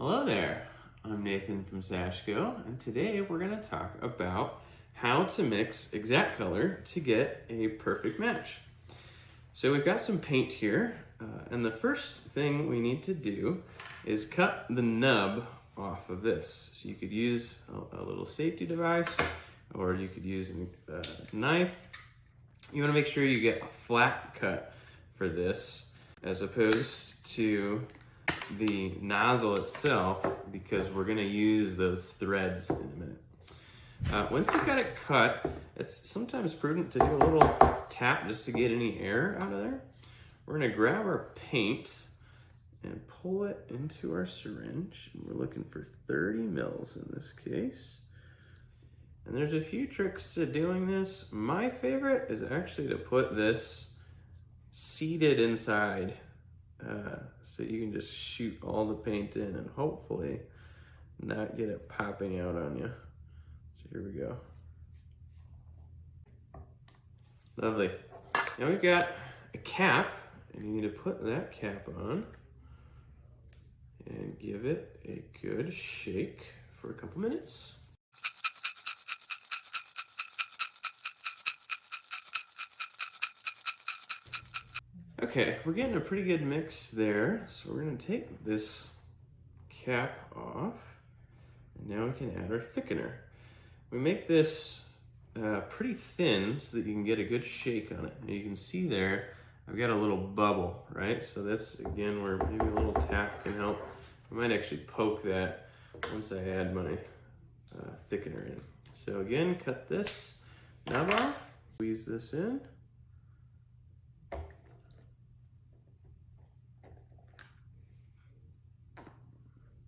Hello there, I'm Nathan from Sashco, and today we're going to talk about how to mix exact color to get a perfect match. So we've got some paint here, and the first thing we need to do is cut the nub off of this. So you could use a little safety device, or you could use a knife. You want to make sure you get a flat cut for this, as opposed to the nozzle itself, because we're going to use those threads in a minute. Once you've got it cut, it's sometimes prudent to do a little tap just to get any air out of there. We're going to grab our paint and pull it into our syringe. We're looking for 30 mils in this case. And there's a few tricks to doing this. My favorite is actually to put this seated inside, so you can just shoot all the paint in and hopefully not get it popping out on you. So here we go. Lovely. Now we've got a cap, and you need to put that cap on and give it a good shake for a couple minutes. Okay, we're getting a pretty good mix there. So we're gonna take this cap off, and now we can add our thickener. We make this pretty thin so that you can get a good shake on it. And you can see there, I've got a little bubble, right? So that's, again, where maybe a little tap can help. I might actually poke that once I add my thickener in. So again, cut this knob off, squeeze this in.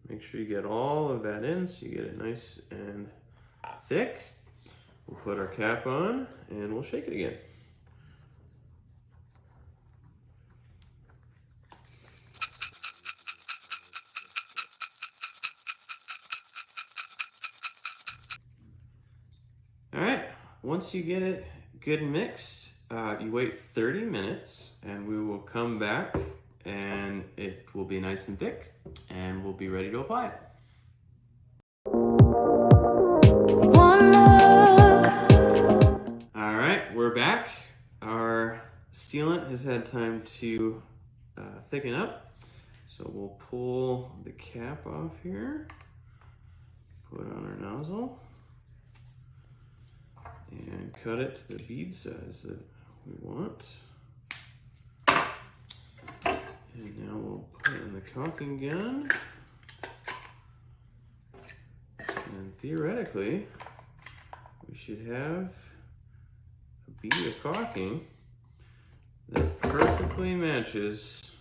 Make sure you get all of that in so you get it nice and thick. We'll put our cap on and we'll shake it again. All right, once you get it good mixed, you wait 30 minutes and we will come back and it will be nice and thick and we'll be ready to apply it. All right, we're back. Our sealant has had time to thicken up. So we'll pull the cap off here, put it on our nozzle, and cut it to the bead size that we want. And now we'll put in the caulking gun. And theoretically, we should have a bead of caulking that perfectly matches